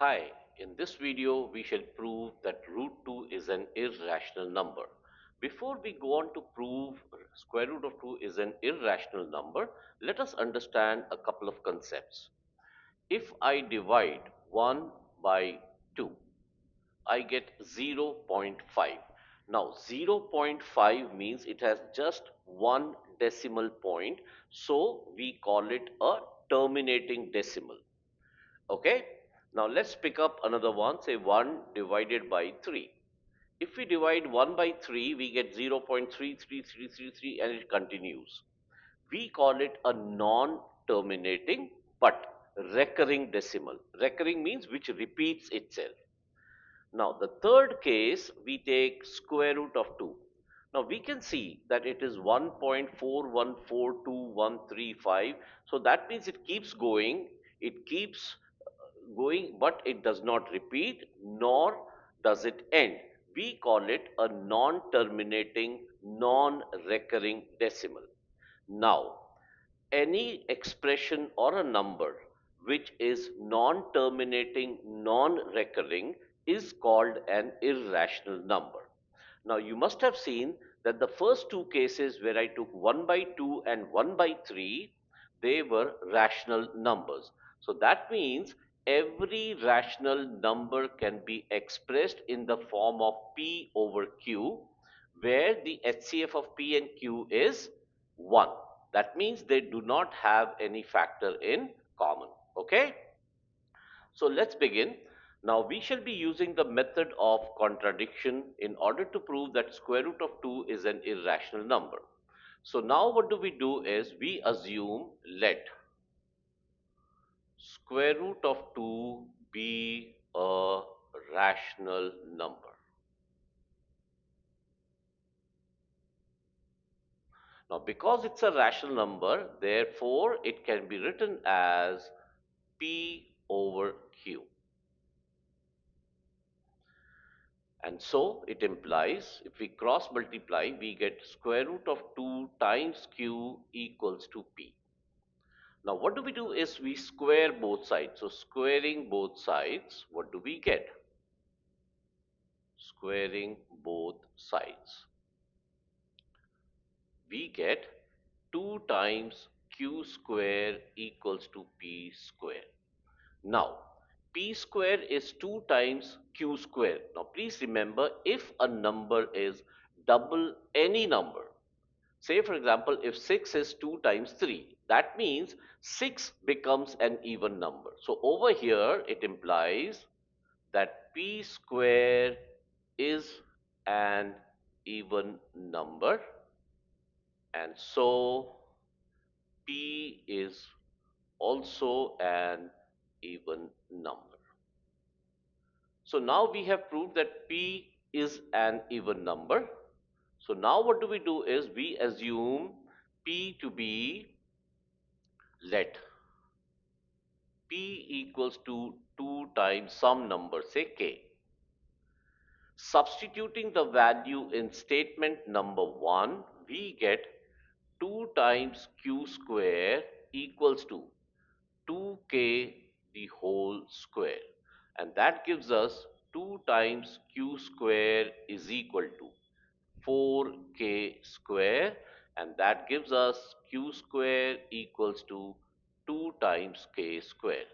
Hi, in this video we shall prove that root 2 is an irrational number. Before we go on to prove square root of 2 is an irrational number, let us understand a couple of concepts. If I divide 1 by 2, I get 0.5. Now 0.5 means it has just one decimal point, so we call it a terminating decimal. Okay, now let's pick up another one, say 1 divided by 3. If we divide 1 by 3, we get 0.33333 and it continues. We call it a non-terminating but recurring decimal. Recurring means which repeats itself. Now the third case, we take square root of 2. Now we can see that it is 1.414213. So that means it keeps going, it keeps going, but it does not repeat nor does it end. We call it a non-terminating, non-recurring decimal. Now, any expression or a number which is non-terminating, non-recurring is called an irrational number. Now you must have seen that the first two cases where I took 1 by 2 and 1 by 3, they were rational numbers. So that means every rational number can be expressed in the form of P over Q, where the HCF of P and Q is 1. That means they do not have any factor in common. Okay? So let's begin. Now we shall be using the method of contradiction in order to prove that square root of 2 is an irrational number. So now what do we do is we assume let square root of 2 be a rational number. Now because it's a rational number, therefore it can be written as P over Q. And so it implies if we cross multiply, we get square root of 2 times Q equals to P. Now what do we do is we square both sides. So squaring both sides, what do we get? Squaring both sides. We get 2 times Q square equals to P square. Now, P square is 2 times Q square. Now, please remember if a number is double any number, say for example, if 6 is 2 times 3, that means 6 becomes an even number. So, over here it implies that P square is an even number, and so P is also an even number. So now we have proved that P is an even number. So now what do we do is we assume P to be, let P equals to 2 times some number, say K. Substituting the value in statement number 1, we get 2 times Q square equals to 2K the whole square. And that gives us 2 times Q square is equal to 4K square, and that gives us Q square equals to 2 times K square.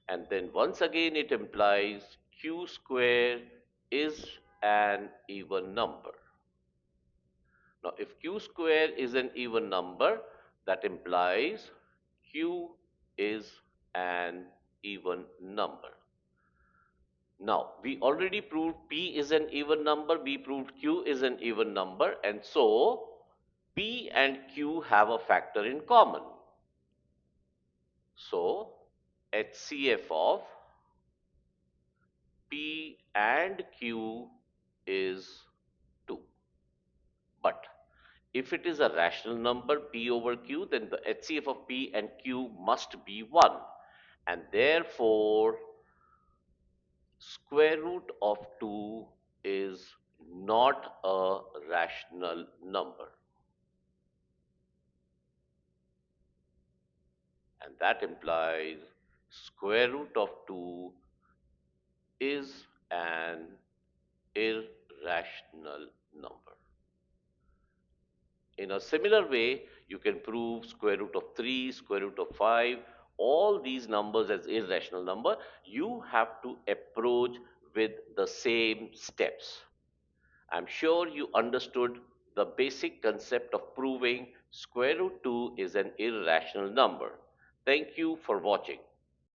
And then once again it implies Q square is an even number. Now if Q square is an even number, that implies Q is an even number. Now, we already proved P is an even number, we proved Q is an even number, and so P and Q have a factor in common. So, HCF of P and Q is 2. But if it is a rational number, P over Q, then the HCF of P and Q must be 1. And therefore, square root of 2 is not a rational number. And that implies square root of 2 is an irrational number. In a similar way, you can prove square root of 3, square root of 5, all these numbers as irrational number. You have to approach with the same steps. I'm sure you understood the basic concept of proving square root 2 is an irrational number. Thank you for watching.